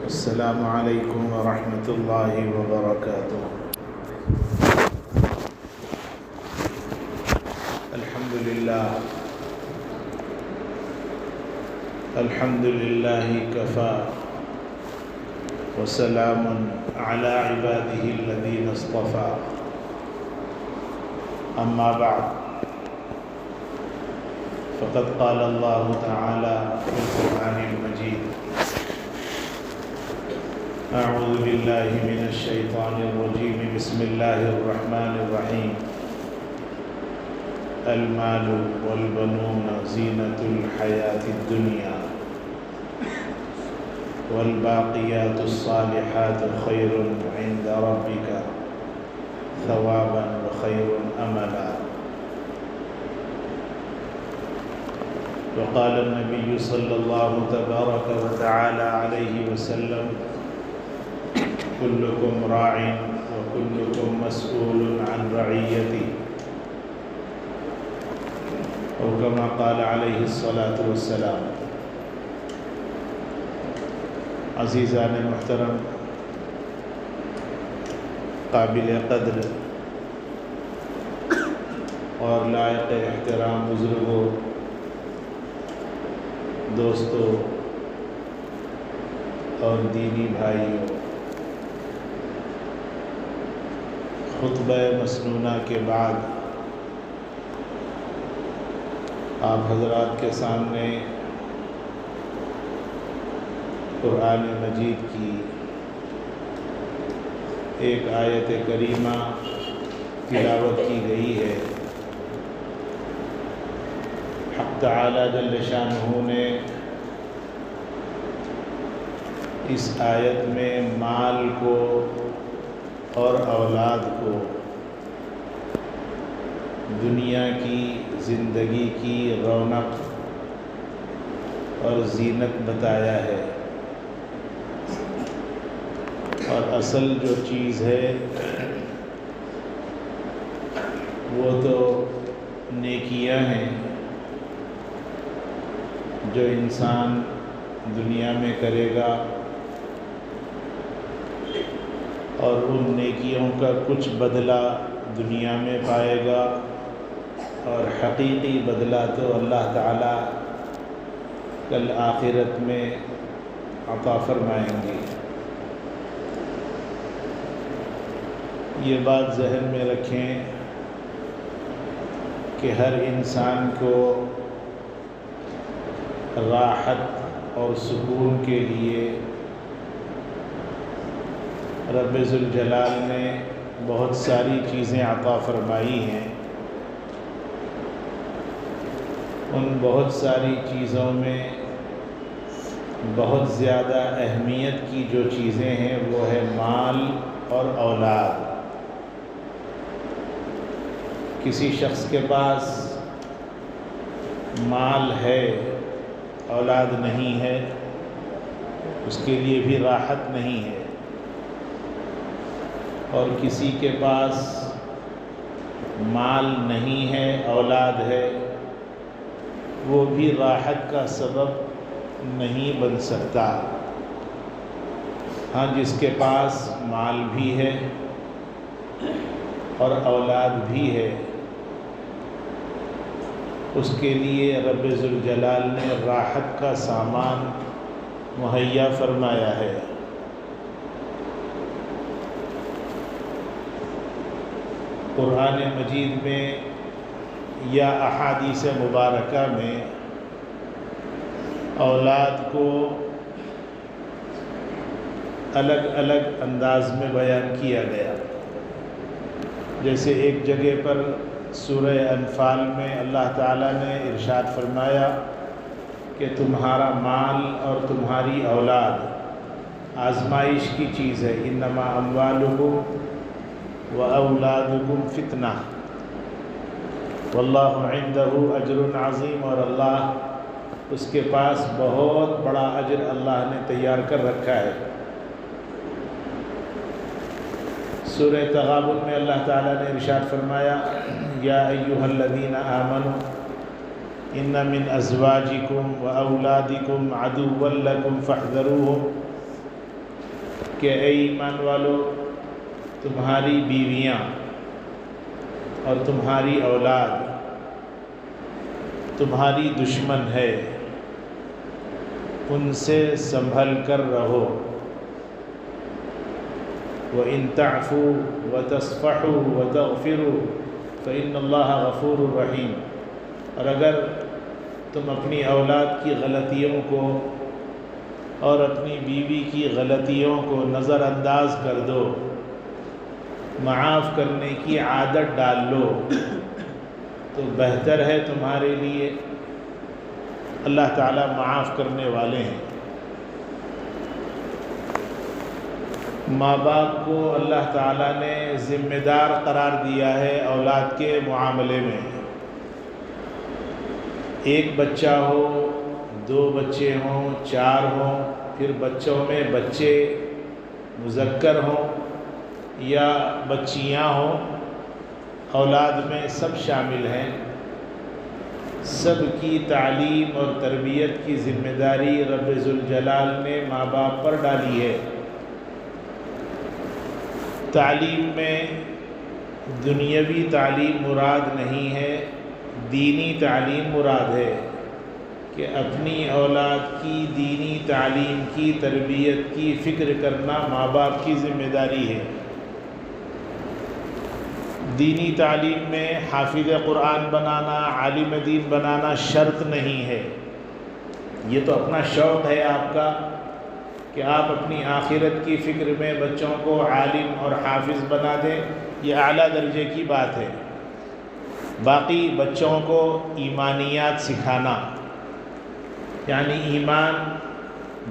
السلام علیکم ورحمۃ اللہ وبرکاتہ۔ الحمد للہ کفا وسلام علی عباده الذین اصطفى، اما بعد فقد قال اللہ تعالی فی القرآن المجید: اعوذ باللہ من الشیطان الرجیم، بسم اللہ الرحمن الرحیم۔ المال والبنون زینۃ الحیاۃ الدنیا والباقیات الصالحات خیر عند ربک ثوابا وخیر املا۔ وقال النبی صلی اللہ تبارک وتعالی علیہ وسلم: کلکم راع وکلکم مسئول عن رعیتہ، اور کما قال علیہ الصلاۃ والسلام۔ عزیزان محترم، قابل قدر اور لائق احترام بزرگوں، دوستوں اور دینی بھائیوں، خطبہ مسنونہ کے بعد آپ حضرات کے سامنے قرآن مجید کی ایک آیت کریمہ تلاوت کی گئی ہے۔ حق تعالی جل شانہ نے اس آیت میں مال کو اور اولاد کو دنیا کی زندگی کی رونق اور زینت بتایا ہے، اور اصل جو چیز ہے وہ تو نیکیاں ہیں جو انسان دنیا میں کرے گا، اور ان نیکیوں کا کچھ بدلہ دنیا میں پائے گا، اور حقیقی بدلہ تو اللہ تعالیٰ کل آخرت میں عطا فرمائیں گے۔ یہ بات ذہن میں رکھیں کہ ہر انسان کو راحت اور سکون کے لیے رب ذوالجلال نے بہت ساری چیزیں عطا فرمائی ہیں۔ ان بہت ساری چیزوں میں بہت زیادہ اہمیت کی جو چیزیں ہیں وہ ہے مال اور اولاد۔ کسی شخص کے پاس مال ہے، اولاد نہیں ہے، اس کے لیے بھی راحت نہیں ہے، اور کسی کے پاس مال نہیں ہے، اولاد ہے، وہ بھی راحت کا سبب نہیں بن سکتا۔ ہاں، جس کے پاس مال بھی ہے اور اولاد بھی ہے، اس کے لیے رب ذوالجلال نے راحت کا سامان مہیا فرمایا ہے۔ قرآن مجید میں یا احادیث مبارکہ میں اولاد کو الگ الگ انداز میں بیان کیا گیا۔ جیسے ایک جگہ پر سورہ انفال میں اللہ تعالیٰ نے ارشاد فرمایا کہ تمہارا مال اور تمہاری اولاد آزمائش کی چیز ہے، انما اموالکم واولادکم فتنہ واللہ عندہ اجر عظیم، اور اللہ اس کے پاس بہت بڑا اجر اللہ نے تیار کر رکھا ہے۔ سورہ تغابن میں اللہ تعالیٰ نے ارشاد فرمایا: یا ایھا الذین آمنوا ان من ازواجکم و اولادکم عدوا لکم فاحذروہم کہ اے ایمان والو، تمہاری بیویاں اور تمہاری اولاد تمہاری دشمن ہے، ان سے سنبھل کر رہو۔ وَإِن تَعْفُوا وَتَصْفَحُوا وَتَغْفِرُوا فَإِنَّ اللَّهَ غَفُورٌ رَحِيمٌ۔ اور اگر تم اپنی اولاد کی غلطیوں کو اور اپنی بیوی کی غلطیوں کو نظر انداز کر دو، معاف کرنے کی عادت ڈال لو، تو بہتر ہے تمہارے لیے، اللہ تعالیٰ معاف کرنے والے ہیں۔ ماں باپ کو اللہ تعالیٰ نے ذمہ دار قرار دیا ہے اولاد کے معاملے میں۔ ایک بچہ ہو، 2 بچے ہوں، 4 ہوں، پھر بچوں میں بچے مذکر ہوں یا بچیاں ہوں، اولاد میں سب شامل ہیں۔ سب کی تعلیم اور تربیت کی ذمہ داری رب ذوالجلال نے ماں باپ پر ڈالی ہے۔ تعلیم میں دنیاوی تعلیم مراد نہیں ہے، دینی تعلیم مراد ہے، کہ اپنی اولاد کی دینی تعلیم کی تربیت کی فکر کرنا ماں باپ کی ذمہ داری ہے۔ دینی تعلیم میں حافظ قرآن بنانا، عالم دین بنانا شرط نہیں ہے، یہ تو اپنا شوق ہے آپ کا کہ آپ اپنی آخرت کی فکر میں بچوں کو عالم اور حافظ بنا دیں، یہ اعلیٰ درجے کی بات ہے۔ باقی بچوں کو ایمانیات سکھانا، یعنی ایمان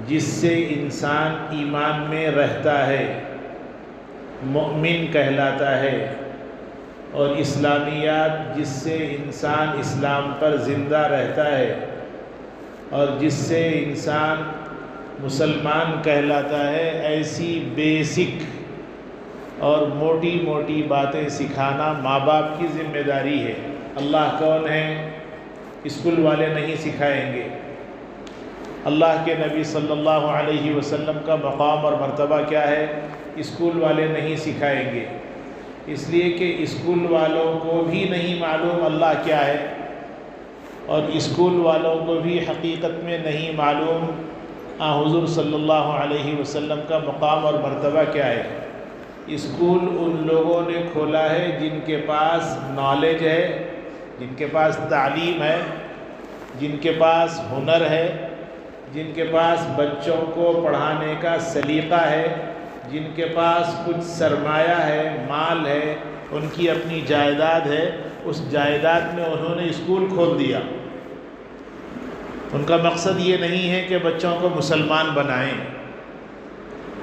جس سے انسان ایمان میں رہتا ہے، مومن کہلاتا ہے، اور اسلامیات جس سے انسان اسلام پر زندہ رہتا ہے اور جس سے انسان مسلمان کہلاتا ہے، ایسی بیسک اور موٹی موٹی باتیں سکھانا ماں باپ کی ذمہ داری ہے۔ اللہ کون ہے؟ اسکول والے نہیں سکھائیں گے۔ اللہ کے نبی صلی اللہ علیہ وسلم کا مقام اور مرتبہ کیا ہے؟ اسکول والے نہیں سکھائیں گے، اس لیے کہ اسکول والوں کو بھی نہیں معلوم اللہ کیا ہے، اور اسکول والوں کو بھی حقیقت میں نہیں معلوم حضور صلی اللہ علیہ وسلم کا مقام اور مرتبہ کیا ہے۔ اسکول ان لوگوں نے کھولا ہے جن کے پاس نالج ہے، جن کے پاس تعلیم ہے، جن کے پاس ہنر ہے، جن کے پاس بچوں کو پڑھانے کا سلیقہ ہے، جن کے پاس کچھ سرمایہ ہے، مال ہے، ان کی اپنی جائیداد ہے، اس جائیداد میں انہوں نے اسکول کھول دیا۔ ان کا مقصد یہ نہیں ہے کہ بچوں کو مسلمان بنائیں،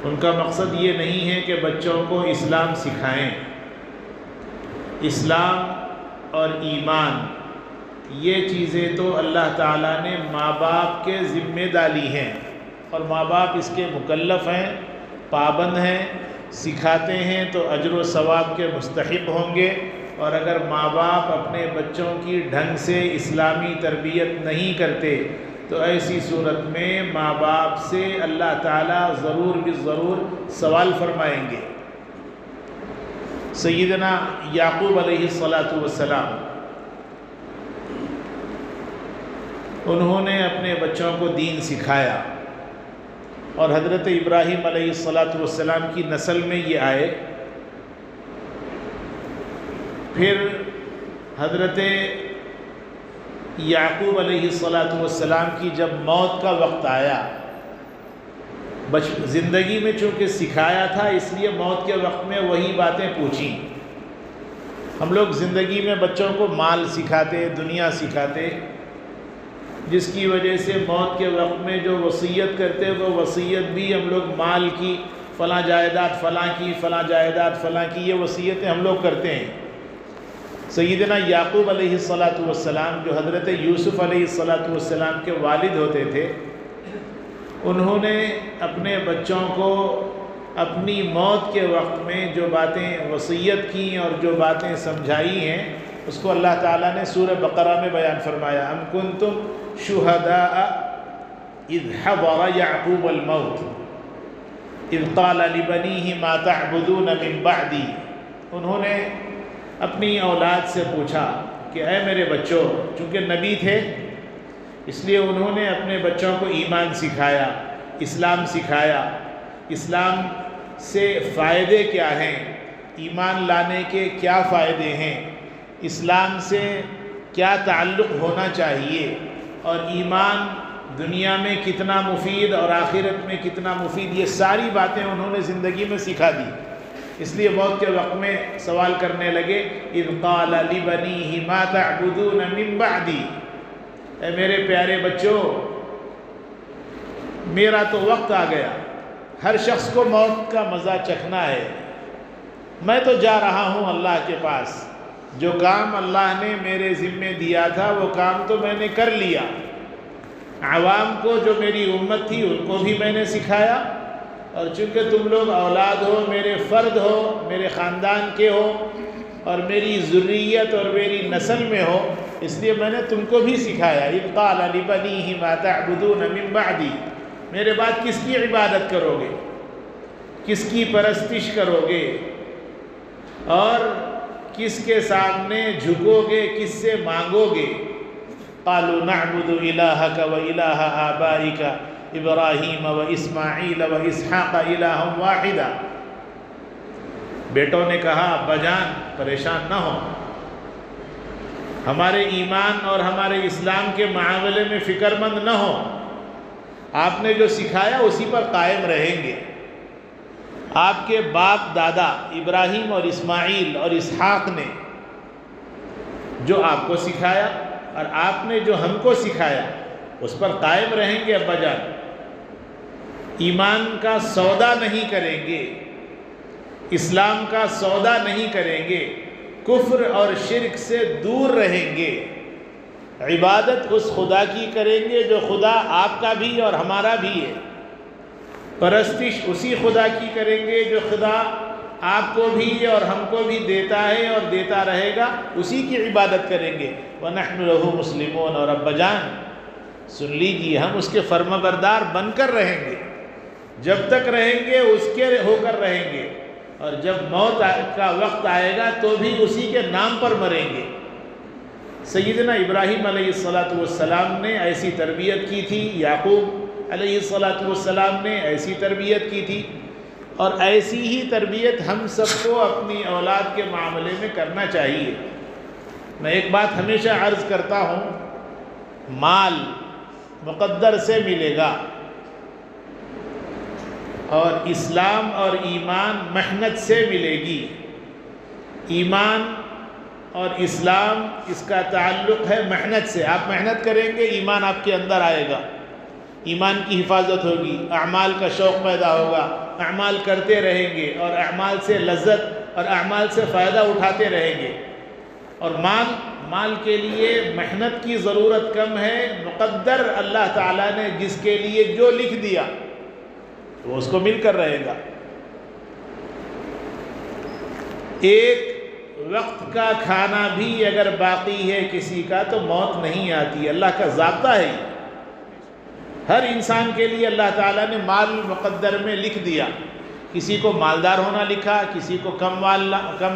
ان کا مقصد یہ نہیں ہے کہ بچوں کو اسلام سکھائیں۔ اسلام اور ایمان یہ چیزیں تو اللہ تعالیٰ نے ماں باپ کے ذمہ ڈالی ہیں، اور ماں باپ اس کے مکلف ہیں، پابند ہیں، سکھاتے ہیں تو اجر و ثواب کے مستحق ہوں گے۔ اور اگر ماں باپ اپنے بچوں کی ڈھنگ سے اسلامی تربیت نہیں کرتے تو ایسی صورت میں ماں باپ سے اللہ تعالیٰ ضرور بالضرور سوال فرمائیں گے۔ سیدنا یعقوب علیہ السلام انہوں نے اپنے بچوں کو دین سکھایا، اور حضرت ابراہیم علیہ السلام کی نسل میں یہ آئے۔ پھر حضرت یعقوب علیہ السلام کی جب موت کا وقت آیا، زندگی میں چونکہ سکھایا تھا اس لیے موت کے وقت میں وہی باتیں پوچھیں۔ ہم لوگ زندگی میں بچوں کو مال سکھاتے، دنیا سکھاتے، جس کی وجہ سے موت کے وقت میں جو وصیت کرتے وہ وصیت بھی ہم لوگ مال کی، فلاں جائیداد فلاں کی، فلاں جائیداد فلاں کی، یہ وصیتیں ہم لوگ کرتے ہیں۔ سیدنا یعقوب علیہ السلام جو حضرت یوسف علیہ السلام کے والد ہوتے تھے، انہوں نے اپنے بچوں کو اپنی موت کے وقت میں جو باتیں وصیت کی اور جو باتیں سمجھائی ہیں، اس کو اللہ تعالیٰ نے سورہ بقرہ میں بیان فرمایا، ام کنتم شہداء اذ حضر یعقوب الموت۔ اذ قال لبنیہ ما تعبدون من بعدی، انہوں نے اپنی اولاد سے پوچھا کہ اے میرے بچوں، چونکہ نبی تھے اس لیے انہوں نے اپنے بچوں کو ایمان سکھایا، اسلام سکھایا، اسلام سے فائدے کیا ہیں، ایمان لانے کے کیا فائدے ہیں، اسلام سے کیا تعلق ہونا چاہیے، اور ایمان دنیا میں کتنا مفید اور آخرت میں کتنا مفید، یہ ساری باتیں انہوں نے زندگی میں سکھا دی۔ اس لیے موت کے وقت میں سوال کرنے لگے اذ قال لبنیہ ما تعبدون من بعدی، اے میرے پیارے بچوں، میرا تو وقت آ گیا، ہر شخص کو موت کا مزہ چکھنا ہے، میں تو جا رہا ہوں اللہ کے پاس، جو کام اللہ نے میرے ذمے دیا تھا وہ کام تو میں نے کر لیا، عوام کو جو میری امت تھی ان کو بھی میں نے سکھایا، اور چونکہ تم لوگ اولاد ہو، میرے فرد ہو، میرے خاندان کے ہو اور میری ذریت اور میری نسل میں ہو، اس لیے میں نے تم کو بھی سکھایا۔ اذ قال لبنیہ ما تعبدون من بعدی، میرے بعد کس کی عبادت کرو گے، کس کی پرستش کرو گے، اور کس کے سامنے جھکو گے، کس سے مانگو گے؟ قالوا نعبد الہک و الہ آبائک ابراہیم و اسماعیل و اسحاق الہ واحدا، بیٹوں نے کہا ابا جان پریشان نہ ہو، ہمارے ایمان اور ہمارے اسلام کے معاملے میں فکر مند نہ ہو، آپ نے جو سکھایا اسی پر قائم رہیں گے۔ آپ کے باپ دادا ابراہیم اور اسماعیل اور اسحاق نے جو آپ کو سکھایا اور آپ نے جو ہم کو سکھایا اس پر قائم رہیں گے ابا جان، ایمان کا سودا نہیں کریں گے، اسلام کا سودا نہیں کریں گے، کفر اور شرک سے دور رہیں گے، عبادت اس خدا کی کریں گے جو خدا آپ کا بھی اور ہمارا بھی ہے، پرستش اسی خدا کی کریں گے جو خدا آپ کو بھی اور ہم کو بھی دیتا ہے اور دیتا رہے گا، اسی کی عبادت کریں گے۔ وَنَحْنُ لَهُ مُسْلِمُونَ، اور ابا جان سن لیجیے ہم اس کے فرما بردار بن کر رہیں گے، جب تک رہیں گے اس کے ہو کر رہیں گے، اور جب موت کا وقت آئے گا تو بھی اسی کے نام پر مریں گے۔ سیدنا ابراہیم علیہ السلام نے ایسی تربیت کی تھی، یعقوب علیہ السلام نے ایسی تربیت کی تھی، اور ایسی ہی تربیت ہم سب کو اپنی اولاد کے معاملے میں کرنا چاہیے۔ میں ایک بات ہمیشہ عرض کرتا ہوں، مال مقدر سے ملے گا، اور اسلام اور ایمان محنت سے ملے گی۔ ایمان اور اسلام اس کا تعلق ہے محنت سے، آپ محنت کریں گے ایمان آپ کے اندر آئے گا، ایمان کی حفاظت ہوگی، اعمال کا شوق پیدا ہوگا، اعمال کرتے رہیں گے اور اعمال سے لذت اور اعمال سے فائدہ اٹھاتے رہیں گے۔ اور مال کے لیے محنت کی ضرورت کم ہے، مقدر اللہ تعالیٰ نے جس کے لیے جو لکھ دیا وہ اس کو مل کر رہے گا۔ ایک وقت کا کھانا بھی اگر باقی ہے کسی کا تو موت نہیں آتی، اللہ کا ضابطہ ہے۔ ہر انسان کے لیے اللہ تعالیٰ نے مال مقدر میں لکھ دیا، کسی کو مالدار ہونا لکھا، کسی کو کم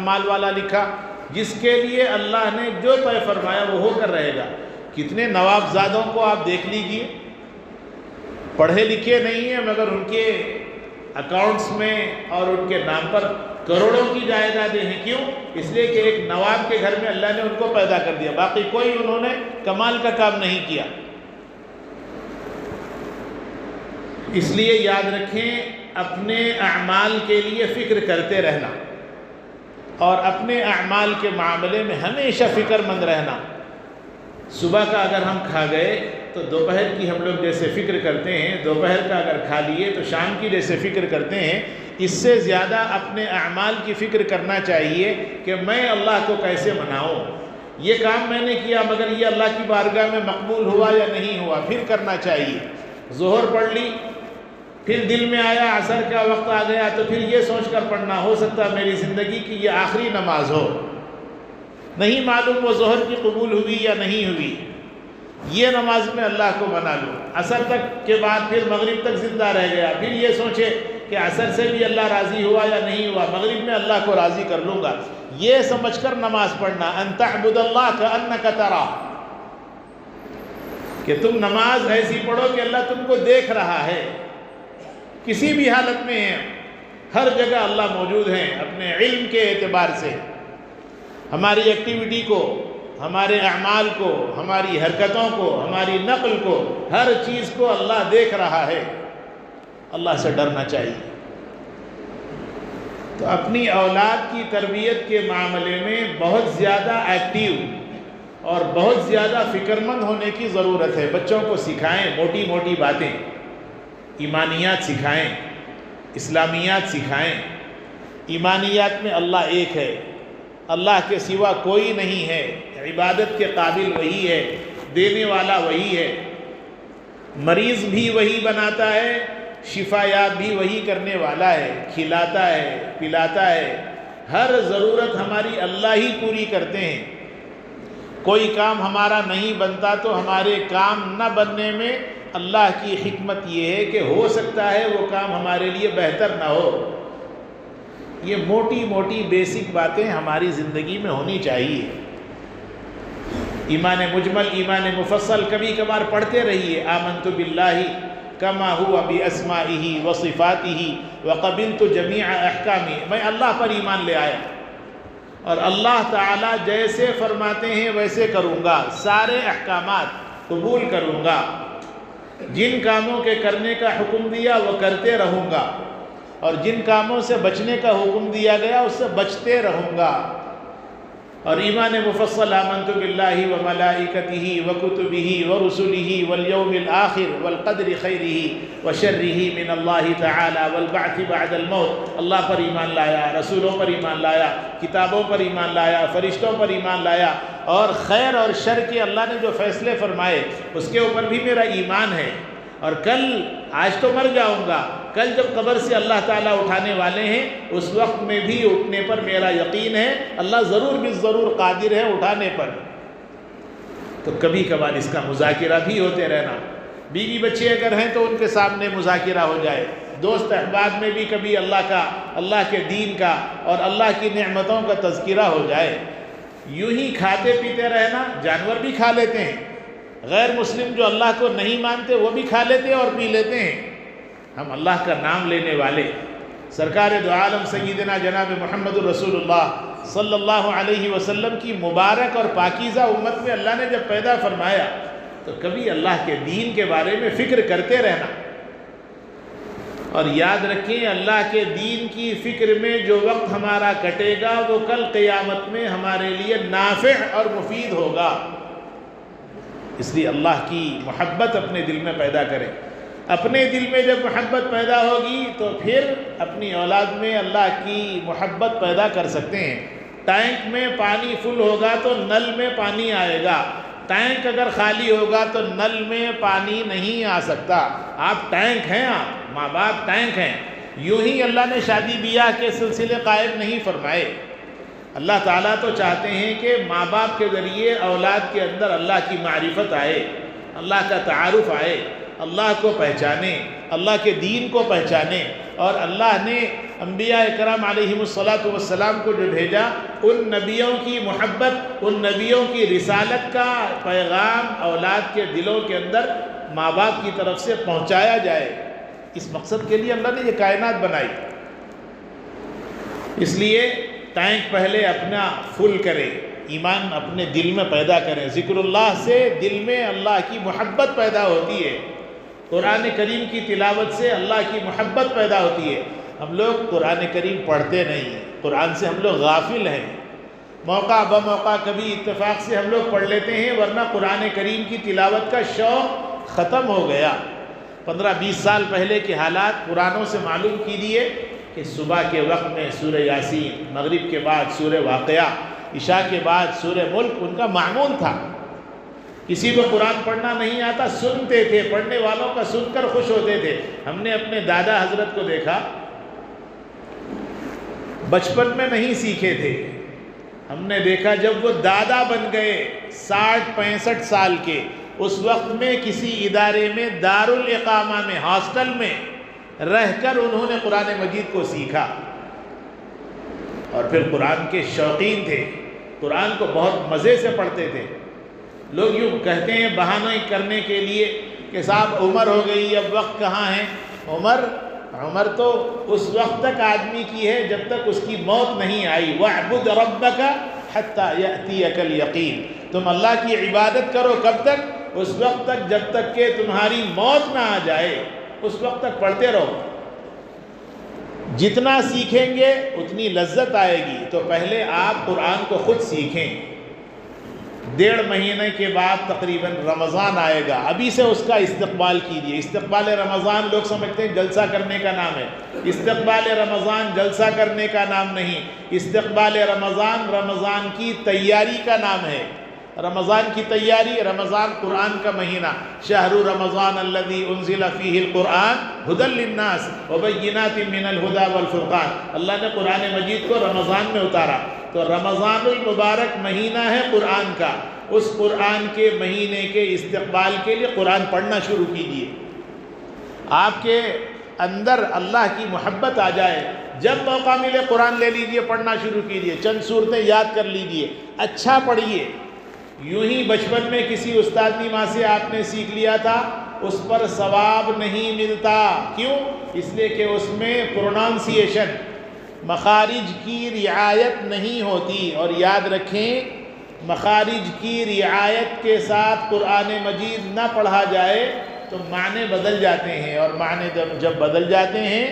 مال والا لکھا، جس کے لیے اللہ نے جو طے فرمایا وہ ہو کر رہے گا۔ کتنے نوابزادوں کو آپ دیکھ لیجئے، پڑھے لکھے نہیں ہیں مگر ان کے اکاؤنٹس میں اور ان کے نام پر کروڑوں کی جائیدادیں ہیں۔ کیوں؟ اس لیے کہ ایک نواب کے گھر میں اللہ نے ان کو پیدا کر دیا، باقی کوئی انہوں نے کمال کا کام نہیں کیا۔ اس لیے یاد رکھیں، اپنے اعمال کے لیے فکر کرتے رہنا اور اپنے اعمال کے معاملے میں ہمیشہ فکر مند رہنا۔ صبح کا اگر ہم کھا گئے تو دوپہر کی ہم لوگ جیسے فکر کرتے ہیں، دوپہر کا اگر کھا لیے تو شام کی جیسے فکر کرتے ہیں، اس سے زیادہ اپنے اعمال کی فکر کرنا چاہیے کہ میں اللہ کو کیسے مناؤں، یہ کام میں نے کیا مگر یہ اللہ کی بارگاہ میں مقبول ہوا یا نہیں ہوا، پھر کرنا چاہیے۔ ظہر پڑھ لی، پھر دل میں آیا عصر کا وقت آ گیا تو پھر یہ سوچ کر پڑھنا، ہو سکتا ہے میری زندگی کی یہ آخری نماز ہو، نہیں معلوم وہ ظہر کی قبول ہوئی یا نہیں ہوئی، یہ نماز میں اللہ کو منا لوں۔ عصر تک کے بعد پھر مغرب تک زندہ رہ گیا، پھر یہ سوچے کہ عصر سے بھی اللہ راضی ہوا یا نہیں ہوا، مغرب میں اللہ کو راضی کر لوں گا، یہ سمجھ کر نماز پڑھنا۔ ان تعبد اللہ کأنک تراہ، کہ تم نماز ایسی پڑھو کہ اللہ تم کو دیکھ رہا ہے، کسی بھی حالت میں ہیں، ہر جگہ اللہ موجود ہیں۔ اپنے علم کے اعتبار سے ہماری ایکٹیویٹی کو، ہمارے اعمال کو، ہماری حرکتوں کو، ہماری نقل کو، ہر چیز کو اللہ دیکھ رہا ہے۔ اللہ سے ڈرنا چاہیے۔ تو اپنی اولاد کی تربیت کے معاملے میں بہت زیادہ ایکٹیو اور بہت زیادہ فکر مند ہونے کی ضرورت ہے۔ بچوں کو سکھائیں موٹی موٹی باتیں، ایمانیات سکھائیں، اسلامیات سکھائیں۔ ایمانیات میں اللہ ایک ہے، اللہ کے سوا کوئی نہیں ہے، عبادت کے قابل وہی ہے، دینے والا وہی ہے، مریض بھی وہی بناتا ہے، شفا یاب بھی وہی کرنے والا ہے، کھلاتا ہے، پلاتا ہے، ہر ضرورت ہماری اللہ ہی پوری کرتے ہیں۔ کوئی کام ہمارا نہیں بنتا تو ہمارے کام نہ بننے میں اللہ کی حکمت یہ ہے کہ ہو سکتا ہے وہ کام ہمارے لیے بہتر نہ ہو۔ یہ موٹی موٹی بیسک باتیں ہماری زندگی میں ہونی چاہیے۔ ایمان مجمل، ایمان مفصل کبھی کبھار پڑھتے رہیے۔ آمنت باللہ کما ہوا باسمائہ وصفاتہ وقبلت جمیع احکامہ، میں اللہ پر ایمان لے آیا اور اللہ تعالیٰ جیسے فرماتے ہیں ویسے کروں گا، سارے احکامات قبول کروں گا، جن کاموں کے کرنے کا حکم دیا وہ کرتے رہوں گا، اور جن کاموں سے بچنے کا حکم دیا گیا اس سے بچتے رہوں گا۔ اور ایمان مفصل، آمنت باللہ وملائکتہ وکتبہ ورسلہ والیوم الآخر والقدر خیرہ وشرہ من اللہ تعالی والبعث بعد الموت، اللہ پر ایمان لایا، رسولوں پر ایمان لایا، کتابوں پر ایمان لایا، فرشتوں پر ایمان لایا، اور خیر اور شر کے اللہ نے جو فیصلے فرمائے اس کے اوپر بھی میرا ایمان ہے۔ اور کل، آج تو مر جاؤں گا، کل جب قبر سے اللہ تعالیٰ اٹھانے والے ہیں اس وقت میں بھی اٹھنے پر میرا یقین ہے، اللہ ضرور بھی ضرور قادر ہے اٹھانے پر۔ تو کبھی کبھار اس کا مذاکرہ بھی ہوتے رہنا، بیوی بچے اگر ہیں تو ان کے سامنے مذاکرہ ہو جائے، دوست احباب میں بھی کبھی اللہ کے دین کا اور اللہ کی نعمتوں کا تذکرہ ہو جائے۔ یوں ہی کھاتے پیتے رہنا، جانور بھی کھا لیتے ہیں، غیر مسلم جو اللہ کو نہیں مانتے وہ بھی کھا لیتے ہیں اور پی لیتے ہیں۔ ہم اللہ کا نام لینے والے، سرکار دو عالم سیدنا جناب محمد رسول اللہ صلی اللہ علیہ وسلم کی مبارک اور پاکیزہ امت میں اللہ نے جب پیدا فرمایا تو کبھی اللہ کے دین کے بارے میں فکر کرتے رہنا۔ اور یاد رکھیں، اللہ کے دین کی فکر میں جو وقت ہمارا کٹے گا وہ کل قیامت میں ہمارے لیے نافع اور مفید ہوگا۔ اس لیے اللہ کی محبت اپنے دل میں پیدا کریں۔ اپنے دل میں جب محبت پیدا ہوگی تو پھر اپنی اولاد میں اللہ کی محبت پیدا کر سکتے ہیں۔ ٹینک میں پانی فل ہوگا تو نل میں پانی آئے گا، ٹینک اگر خالی ہوگا تو نل میں پانی نہیں آ سکتا۔ آپ ٹینک ہیں، آپ ماں باپ ٹینک ہیں۔ یوں ہی اللہ نے شادی بیاہ کے سلسلے قائم نہیں فرمائے۔ اللہ تعالیٰ تو چاہتے ہیں کہ ماں باپ کے ذریعے اولاد کے اندر اللہ کی معرفت آئے، اللہ کا تعارف آئے، اللہ کو پہچانے، اللہ کے دین کو پہچانے۔ اور اللہ نے انبیاء اکرام علیہم السلام کو جو بھیجا، ان نبیوں کی محبت، ان نبیوں کی رسالت کا پیغام اولاد کے دلوں کے اندر ماں باپ کی طرف سے پہنچایا جائے۔ اس مقصد کے لیے اللہ نے یہ کائنات بنائی۔ اس لیے ٹینک پہلے اپنا فل کرے، ایمان اپنے دل میں پیدا کریں۔ ذکر اللہ سے دل میں اللہ کی محبت پیدا ہوتی ہے، قرآن کریم کی تلاوت سے اللہ کی محبت پیدا ہوتی ہے۔ ہم لوگ قرآن کریم پڑھتے نہیں ہیں، قرآن سے ہم لوگ غافل ہیں۔ موقع بموقع کبھی اتفاق سے ہم لوگ پڑھ لیتے ہیں، ورنہ قرآن کریم کی تلاوت کا شوق ختم ہو گیا۔ 15-20 سال پہلے کے حالات قرآنوں سے معلوم کیجیے کہ صبح کے وقت میں سورہ یاسین، مغرب کے بعد سورہ واقعہ، عشاء کے بعد سورہ ملک ان کا معمول تھا۔ کسی کو قرآن پڑھنا نہیں آتا، سنتے تھے، پڑھنے والوں کا سن کر خوش ہوتے تھے۔ ہم نے اپنے دادا حضرت کو دیکھا، بچپن میں نہیں سیکھے تھے، ہم نے دیکھا جب وہ دادا بن گئے 60-65 سال کے، اس وقت میں کسی ادارے میں، دارالاقامہ میں، ہاسٹل میں رہ کر انہوں نے قرآن مجید کو سیکھا اور پھر قرآن کے شوقین تھے، قرآن کو بہت مزے سے پڑھتے تھے۔ لوگ یوں کہتے ہیں بہانہ کرنے کے لیے کہ صاحب عمر ہو گئی، اب وقت کہاں ہے۔ عمر تو اس وقت تک آدمی کی ہے جب تک اس کی موت نہیں آئی۔ وَاعْبُدْ رَبَّكَ حَتَّى يَأْتِيَكَ الْيَقِينُ، تم اللہ کی عبادت کرو کب تک؟ اس وقت تک جب تک کہ تمہاری موت نہ آ جائے، اس وقت تک پڑھتے رہو۔ جتنا سیکھیں گے اتنی لذت آئے گی۔ تو پہلے آپ قرآن کو خود سیکھیں۔ 1.5 مہینے کے بعد تقریباً رمضان آئے گا، ابھی سے اس کا استقبال کیجیے۔ استقبال رمضان لوگ سمجھتے ہیں جلسہ کرنے کا نام ہے۔ استقبال رمضان جلسہ کرنے کا نام نہیں، استقبال رمضان رمضان کی تیاری کا نام ہے۔ رمضان کی تیاری، رمضان قرآن کا مہینہ، شہر رمضان الذی انزل فیہ القرآن ھدی للناس وبینات من الھدی والفرقان۔ اللہ نے قرآن مجید کو رمضان میں اتارا، تو رمضان المبارک مہینہ ہے قرآن کا۔ اس قرآن کے مہینے کے استقبال کے لیے قرآن پڑھنا شروع کیجیے۔ آپ کے اندر اللہ کی محبت آ جائے، جب موقع ملے قرآن لے لیجیے، پڑھنا شروع کیجیے، چند صورتیں یاد کر لیجیے، اچھا پڑھیے۔ یوں ہی بچپن میں کسی استادی ماں سے آپ نے سیکھ لیا تھا، اس پر ثواب نہیں ملتا۔ کیوں؟ اس لیے کہ اس میں پروننسیشن، مخارج کی رعایت نہیں ہوتی۔ اور یاد رکھیں، مخارج کی رعایت کے ساتھ قرآن مجید نہ پڑھا جائے تو معنی بدل جاتے ہیں، اور معنی جب بدل جاتے ہیں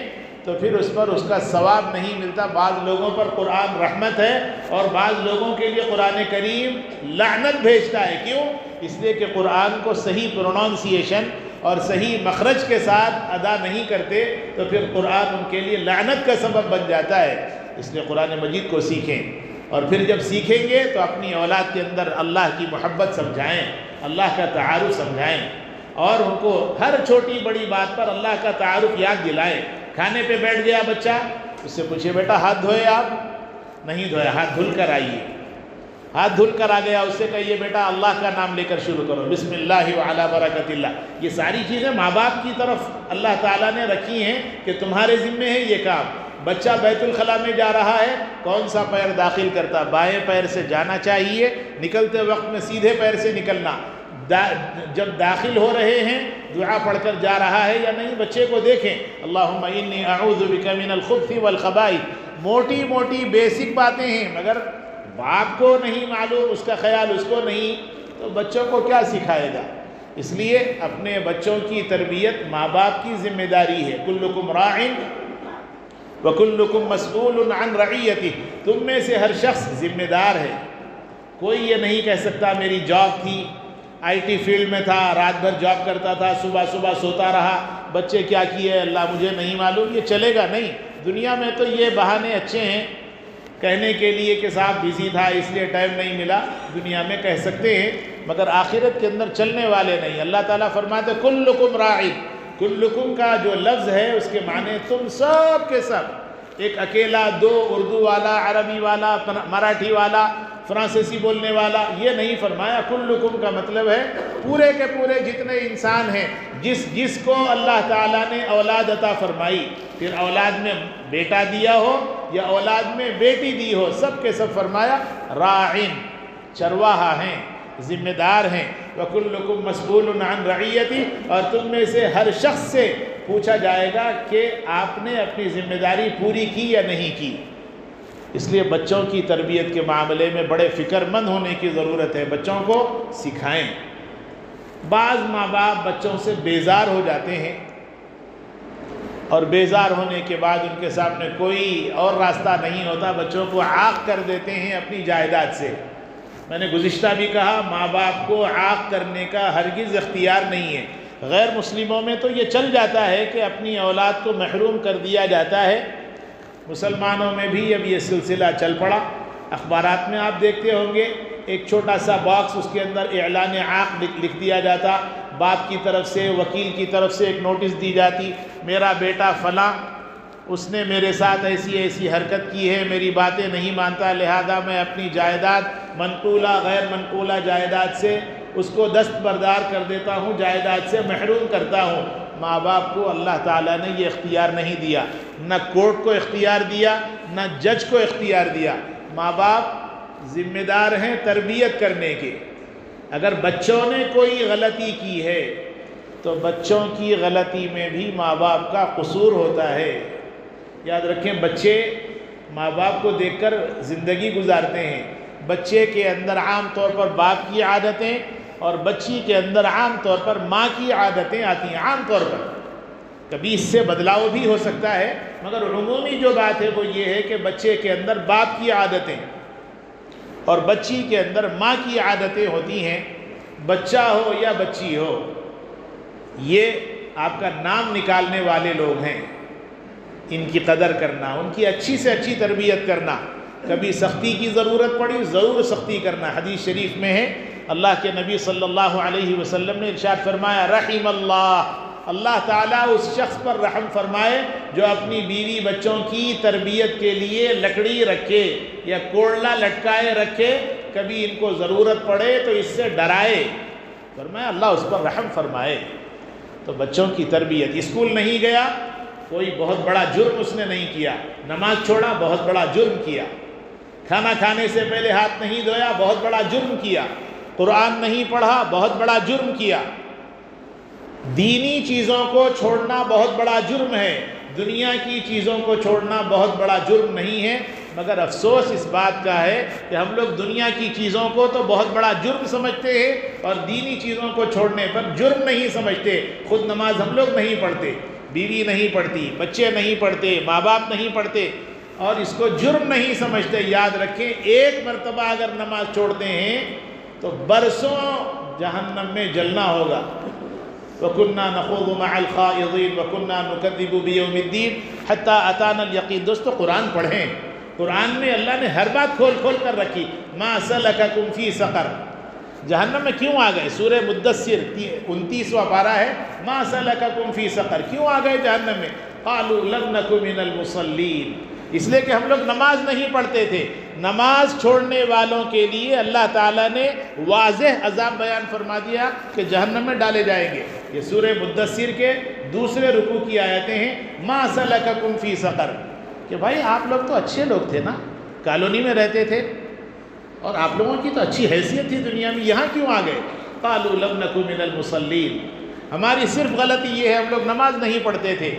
تو پھر اس پر اس کا ثواب نہیں ملتا۔ بعض لوگوں پر قرآن رحمت ہے اور بعض لوگوں کے لیے قرآن کریم لعنت بھیجتا ہے۔ کیوں؟ اس لیے کہ قرآن کو صحیح پروننسیشن اور صحیح مخرج کے ساتھ ادا نہیں کرتے، تو پھر قرآن ان کے لیے لعنت کا سبب بن جاتا ہے۔ اس لیے قرآن مجید کو سیکھیں، اور پھر جب سیکھیں گے تو اپنی اولاد کے اندر اللہ کی محبت سمجھائیں، اللہ کا تعارف سمجھائیں، اور ان کو ہر چھوٹی بڑی بات پر اللہ کا تعارف یاد دلائیں۔ کھانے پہ بیٹھ گیا بچہ، اس سے پوچھے بیٹا ہاتھ دھوئے آپ؟ نہیں دھویا، ہاتھ دھل کر آئیے۔ ہاتھ دھل کر آ گیا، اس سے کہیے بیٹا اللہ کا نام لے کر شروع کرو، بسم اللہ وعلی برکت اللہ۔ یہ ساری چیزیں ماں باپ کی طرف اللہ تعالیٰ نے رکھی ہیں کہ تمہارے ذمے ہے یہ کام۔ بچہ بیت الخلاء میں جا رہا ہے، کون سا پیر داخل کرتا؟ بائیں پیر سے جانا چاہیے، نکلتے وقت میں سیدھے پیر سے نکلنا۔ جب داخل ہو رہے ہیں دعا پڑھ کر جا رہا ہے یا نہیں، بچے کو دیکھیں، اللہم انی اعوذ بک من الخبث والخبائث۔ موٹی موٹی بیسک باتیں ہیں، مگر باپ کو نہیں معلوم، اس کا خیال اس کو نہیں، تو بچوں کو کیا سکھائے گا؟ اس لیے اپنے بچوں کی تربیت ماں باپ کی ذمہ داری ہے۔ کلکم راع وکلکم مسئول عن رعیتہ، تم میں سے ہر شخص ذمہ دار ہے۔ کوئی یہ نہیں کہہ سکتا میری جاب تھی، آئی ٹی فیلڈ میں تھا، رات بھر جاب کرتا تھا، صبح صبح سوتا رہا، بچے کیا کیے اللہ مجھے نہیں معلوم، یہ چلے گا نہیں۔ دنیا میں تو یہ بہانے اچھے ہیں کہنے کے لیے کہ صاحب بزی تھا اس لیے ٹائم نہیں ملا، دنیا میں کہہ سکتے ہیں، مگر آخرت کے اندر چلنے والے نہیں۔ اللہ تعالیٰ فرماتے کلکم راع، کلکم کا جو لفظ ہے اس کے معنی تم سب کے سب، ایک اکیلا، دو اردو والا، عربی والا، مراٹھی والا، فرانسیسی بولنے والا، یہ نہیں فرمایا۔ کلکم کا مطلب ہے پورے کے پورے جتنے انسان ہیں، جس کو اللہ تعالیٰ نے اولاد عطا فرمائی، پھر اولاد میں بیٹا دیا ہو یا اولاد میں بیٹی دی ہو، سب کے سب فرمایا راعٍ، چرواہا ہیں، ذمہ دار ہیں۔ وَكُلُّكُمْ مَسْئُولٌ عَنْ رَعِيَّتِهِ، اور تم میں سے ہر شخص سے پوچھا جائے گا کہ آپ نے اپنی ذمہ داری پوری کی یا نہیں کی۔ اس لیے بچوں کی تربیت کے معاملے میں بڑے فکر مند ہونے کی ضرورت ہے، بچوں کو سکھائیں۔ بعض ماں باپ بچوں سے بیزار ہو جاتے ہیں، اور بیزار ہونے کے بعد ان کے سامنے کوئی اور راستہ نہیں ہوتا، بچوں کو عاق کر دیتے ہیں اپنی جائیداد سے۔ میں نے گزشتہ بھی کہا ماں باپ کو عاق کرنے کا ہرگز اختیار نہیں ہے۔ غیر مسلموں میں تو یہ چل جاتا ہے کہ اپنی اولاد کو محروم کر دیا جاتا ہے، مسلمانوں میں بھی اب یہ سلسلہ چل پڑا۔ اخبارات میں آپ دیکھتے ہوں گے ایک چھوٹا سا باکس، اس کے اندر اعلان عاق لکھ دیا جاتا، باپ کی طرف سے، وکیل کی طرف سے ایک نوٹس دی جاتی، میرا بیٹا فلاں اس نے میرے ساتھ ایسی ایسی حرکت کی ہے، میری باتیں نہیں مانتا، لہذا میں اپنی جائیداد، منقولہ غیر منقولہ جائیداد سے اس کو دستبردار کر دیتا ہوں، جائیداد سے محروم کرتا ہوں۔ ماں باپ کو اللہ تعالیٰ نے یہ اختیار نہیں دیا، نہ کورٹ کو اختیار دیا، نہ جج کو اختیار دیا۔ ماں باپ ذمہ دار ہیں تربیت کرنے کے۔ اگر بچوں نے کوئی غلطی کی ہے تو بچوں کی غلطی میں بھی ماں باپ کا قصور ہوتا ہے۔ یاد رکھیں، بچے ماں باپ کو دیکھ کر زندگی گزارتے ہیں۔ بچے کے اندر عام طور پر باپ کی عادتیں اور بچی کے اندر عام طور پر ماں کی عادتیں آتی ہیں۔ عام طور پر کبھی اس سے بدلاؤ بھی ہو سکتا ہے، مگر عمومی جو بات ہے وہ یہ ہے کہ بچے کے اندر باپ کی عادتیں اور بچی کے اندر ماں کی عادتیں ہوتی ہیں۔ بچہ ہو یا بچی ہو، یہ آپ کا نام نکالنے والے لوگ ہیں۔ ان کی قدر کرنا، ان کی اچھی سے اچھی تربیت کرنا، کبھی سختی کی ضرورت پڑی ضرور سختی کرنا۔ حدیث شریف میں ہے، اللہ کے نبی صلی اللہ علیہ وسلم نے ارشاد فرمایا، رحم اللہ تعالیٰ اس شخص پر رحم فرمائے جو اپنی بیوی بچوں کی تربیت کے لیے لکڑی رکھے یا کوڑلا لٹکائے رکھے، کبھی ان کو ضرورت پڑے تو اس سے ڈرائے۔ فرمایا اللہ اس پر رحم فرمائے۔ تو بچوں کی تربیت، اسکول نہیں گیا، کوئی بہت بڑا جرم اس نے نہیں کیا، نماز چھوڑا بہت بڑا جرم کیا، کھانا کھانے سے پہلے ہاتھ نہیں دھویا بہت بڑا جرم کیا، قرآن نہیں پڑھا بہت بڑا جرم کیا۔ دینی چیزوں کو چھوڑنا بہت بڑا جرم ہے، دنیا کی چیزوں کو چھوڑنا بہت بڑا جرم نہیں ہے، مگر افسوس اس بات کا ہے کہ ہم لوگ دنیا کی چیزوں کو تو بہت بڑا جرم سمجھتے ہیں اور دینی چیزوں کو چھوڑنے پر جرم نہیں سمجھتے۔ خود نماز ہم لوگ نہیں پڑھتے، بیوی نہیں پڑھتی، بچے نہیں پڑھتے، ماں باپ نہیں پڑھتے اور اس کو جرم نہیں سمجھتے۔ یاد رکھیں، ایک مرتبہ اگر نماز چھوڑتے ہیں تو برسوں جہنم میں جلنا ہوگا۔ وَكُنَّا نَخُوضُ مَعَ الْخَائِضِينَ وَكُنَّا نُكَذِّبُ بِيَوْمِ الدِّينِ حَتَّى أَتَانَا الْيَقِينُ۔ دوستو قرآن پڑھیں، قرآن میں اللہ نے ہر بات کھول کھول کر رکھی۔ مَا سَلَكَكُمْ فِي سَقَرَ، جہنم میں کیوں آ گئے؟ سورہ مدثر 29واں پارہ ہے، مَا سَلَكَكُمْ فِي سَقَرَ، کیوں آ گئے جہنم میں؟ قَالُوا لَمْ نَكُ مِنَ الْمُصَلِّينَ، اس لیے کہ ہم لوگ نماز نہیں پڑھتے تھے۔ نماز چھوڑنے والوں کے لیے اللہ تعالیٰ نے واضح عذاب بیان فرما دیا کہ جہنم میں ڈالے جائیں گے۔ یہ سورہ مدثر کے دوسرے رکوع کی آیتیں ہیں، مَا سَلَكَكُمْ فِي سَقَرَ، کہ بھائی آپ لوگ تو اچھے لوگ تھے نا، کالونی میں رہتے تھے اور آپ لوگوں کی تو اچھی حیثیت تھی دنیا میں، یہاں کیوں آ گئے؟ قَالُوا لَمْ نَكُ مِنَ الْمُصَلِّينَ، ہماری صرف غلطی یہ ہے ہم لوگ نماز نہیں پڑھتے تھے۔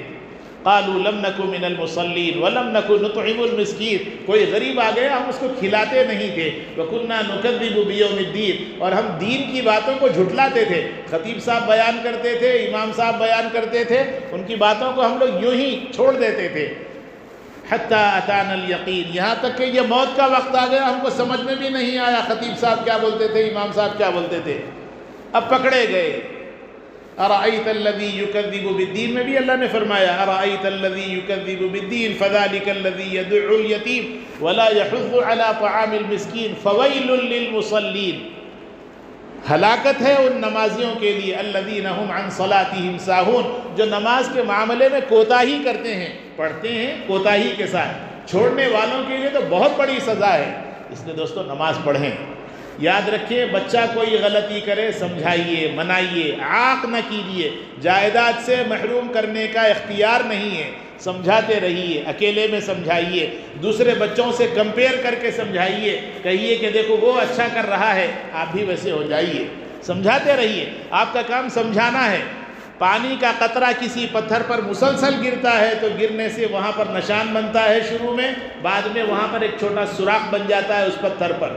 قَالُوا لَمْ نَكُ مِنَ الْمُصَلِّينَ وَلَمْ نَكُ نُطْعِمُ الْمِسْكِينَ، کوئی غریب آ گیا ہم اس کو کھلاتے نہیں تھے۔ وَكُنَّا نُكَذِّبُ بِيَوْمِ الدِّينِ، اور ہم دین کی باتوں کو جھٹلاتے تھے۔ خطیب صاحب بیان کرتے تھے، امام صاحب بیان کرتے تھے، ان کی باتوں کو ہم لوگ یوں ہی چھوڑ دیتے تھے۔ حَتَّى أَتَانَا الْيَقِينُ، یہاں تک کہ یہ موت کا وقت آ گیا، ہم کو سمجھ میں بھی نہیں آیا خطیب صاحب کیا بولتے تھے، امام صاحب کیا بولتے تھے، اب پکڑے گئے۔ أَرَأَيْتَ الَّذِي يُكَذِّبُ بِالدِّينِ میں بھی اللہ نے فرمایا، أَرَأَيْتَ الَّذِي يُكَذِّبُ بِالدِّينِ فَذَلِكَ الَّذِي يَدُعُّ الْيَتِيمَ وَلَا يَحُضُّ عَلَى طَعَامِ الْمِسْكِينِ فَوَيْلٌ لِّلْمُصَلِّينَ، ہلاکت ہے ان نمازیوں کے لیے، الَّذِينَ هُمْ عَنْ صَلَاتِهِمْ سَاهُونَ، جو نماز کے معاملے میں کوتاہی کرتے ہیں، پڑھتے ہیں کوتاہی کے ساتھ۔ چھوڑنے والوں کے لیے تو بہت بڑی سزا ہے، اس لیے دوستو نماز پڑھیں۔ یاد رکھیں، بچہ کوئی غلطی کرے سمجھائیے، منائیے، عاق نہ کیجیے، جائیداد سے محروم کرنے کا اختیار نہیں ہے، سمجھاتے رہیے، اکیلے میں سمجھائیے، دوسرے بچوں سے کمپیئر کر کے سمجھائیے، کہیے کہ دیکھو وہ اچھا کر رہا ہے آپ بھی ویسے ہو جائیے، سمجھاتے رہیے، آپ کا کام سمجھانا ہے۔ پانی کا قطرہ کسی پتھر پر مسلسل گرتا ہے تو گرنے سے وہاں پر نشان بنتا ہے شروع میں، بعد میں وہاں پر ایک چھوٹا سوراخ بن جاتا ہے اس پتھر پر۔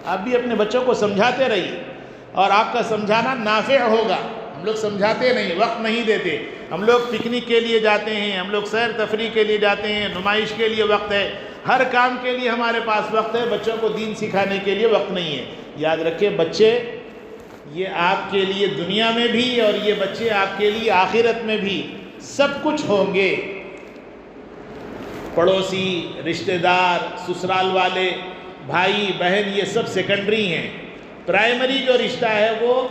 آپ بھی اپنے بچوں کو سمجھاتے رہیے اور آپ کا سمجھانا نافع ہوگا۔ ہم لوگ سمجھاتے نہیں، وقت نہیں دیتے، ہم لوگ پکنک کے لیے جاتے ہیں، ہم لوگ سیر تفریح کے لیے جاتے ہیں، نمائش کے لیے وقت ہے، ہر کام کے لیے ہمارے پاس وقت ہے، بچوں کو دین سکھانے کے لیے وقت نہیں ہے۔ یاد رکھیں، بچے یہ آپ کے لیے دنیا میں بھی اور یہ بچے آپ کے لیے آخرت میں بھی سب کچھ ہوں گے۔ پڑوسی، رشتہ دار، سسرال والے، بھائی بہن، یہ سب سیکنڈری ہیں۔ پرائمری جو رشتہ ہے وہ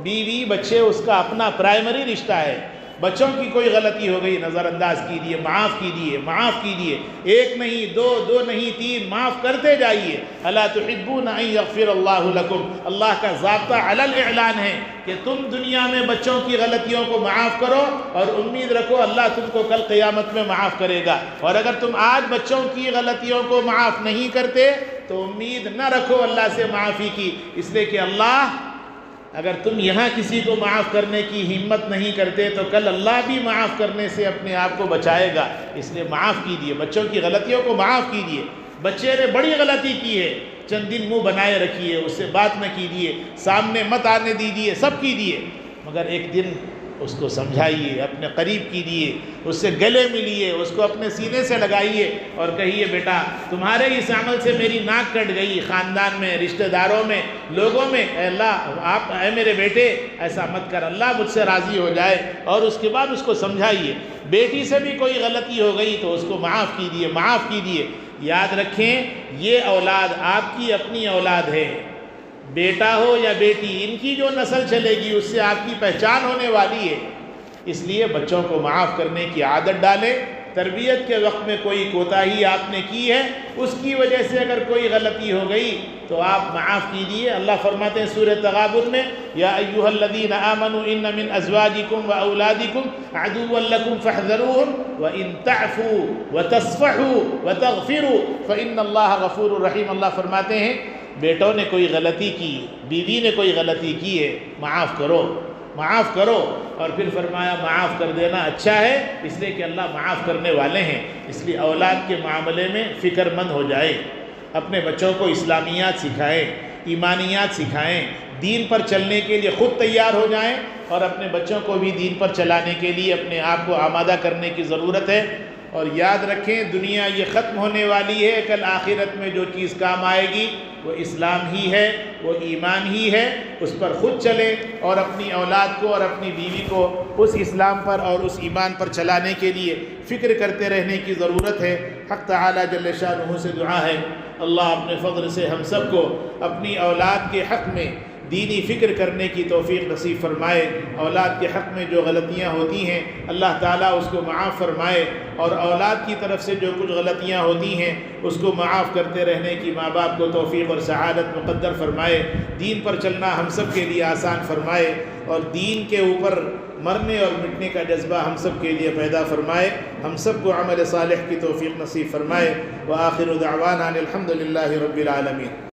بیوی بچے، اس کا اپنا پرائمری رشتہ ہے۔ بچوں کی کوئی غلطی ہو گئی نظر انداز کیجیے، معاف کیجیے، معاف کیجیے، ایک نہیں، دو نہیں، 3، معاف کرتے جائیے۔ الا تحبون ان یغفر اللہ لکم، اللہ کا ضابطہ علی الاعلان ہے کہ تم دنیا میں بچوں کی غلطیوں کو معاف کرو اور امید رکھو اللہ تم کو کل قیامت میں معاف کرے گا۔ اور اگر تم آج بچوں کی غلطیوں کو معاف نہیں کرتے تو امید نہ رکھو اللہ سے معافی کی، اس لیے کہ اللہ اگر تم یہاں کسی کو معاف کرنے کی ہمت نہیں کرتے تو کل اللہ بھی معاف کرنے سے اپنے آپ کو بچائے گا۔ اس لیے معاف کیجیے، بچوں کی غلطیوں کو معاف کیجیے۔ بچے نے بڑی غلطی کی ہے، چند دن منہ بنائے رکھیے، اس سے بات نہ کیجیے، سامنے مت آنے دیجیے، سب کیجیے، مگر ایک دن اس کو سمجھائیے، اپنے قریب کیجیے، اس سے گلے ملیے، اس کو اپنے سینے سے لگائیے اور کہیے بیٹا تمہارے اس عمل سے میری ناک کٹ گئی، خاندان میں، رشتہ داروں میں، لوگوں میں، اے اللہ اے میرے بیٹے ایسا مت کر، اللہ مجھ سے راضی ہو جائے۔ اور اس کے بعد اس کو سمجھائیے۔ بیٹی سے بھی کوئی غلطی ہو گئی تو اس کو معاف کیجیے، معاف کیجیے۔ یاد رکھیں یہ اولاد آپ کی اپنی اولاد ہے، بیٹا ہو یا بیٹی، ان کی جو نسل چلے گی اس سے آپ کی پہچان ہونے والی ہے۔ اس لیے بچوں کو معاف کرنے کی عادت ڈالیں۔ تربیت کے وقت میں کوئی کوتاہی آپ نے کی ہے، اس کی وجہ سے اگر کوئی غلطی ہو گئی تو آپ معاف کیجیے۔ اللہ فرماتے ہیں سورہ تغابن میں، یا ایھا الذین آمنوا ان من ازواجکم واولادکم عدوا لکم فاحذروہم وان تعفوا وتصفحوا وتغفروا فان اللہ غفور رحیم۔ اللہ فرماتے ہیں بیٹوں نے کوئی غلطی کی، بیوی نے کوئی غلطی کی ہے، معاف کرو، معاف کرو۔ اور پھر فرمایا معاف کر دینا اچھا ہے، اس لیے کہ اللہ معاف کرنے والے ہیں۔ اس لیے اولاد کے معاملے میں فکر مند ہو جائے، اپنے بچوں کو اسلامیات سکھائیں، ایمانیات سکھائیں، دین پر چلنے کے لیے خود تیار ہو جائیں اور اپنے بچوں کو بھی دین پر چلانے کے لیے اپنے آپ کو آمادہ کرنے کی ضرورت ہے۔ اور یاد رکھیں دنیا یہ ختم ہونے والی ہے، کل آخرت میں جو چیز کام آئے گی وہ اسلام ہی ہے، وہ ایمان ہی ہے، اس پر خود چلیں اور اپنی اولاد کو اور اپنی بیوی کو اس اسلام پر اور اس ایمان پر چلانے کے لیے فکر کرتے رہنے کی ضرورت ہے۔ حق تعالی جل شانہ سے دعا ہے اللہ اپنے فضل سے ہم سب کو اپنی اولاد کے حق میں دینی فکر کرنے کی توفیق نصیب فرمائے۔ اولاد کے حق میں جو غلطیاں ہوتی ہیں اللہ تعالیٰ اس کو معاف فرمائے، اور اولاد کی طرف سے جو کچھ غلطیاں ہوتی ہیں اس کو معاف کرتے رہنے کی ماں باپ کو توفیق اور سعادت مقدر فرمائے۔ دین پر چلنا ہم سب کے لیے آسان فرمائے اور دین کے اوپر مرنے اور مٹنے کا جذبہ ہم سب کے لیے پیدا فرمائے۔ ہم سب کو عمل صالح کی توفیق نصیب فرمائے۔ وآخر دعوانا الحمد للہ رب العالمین۔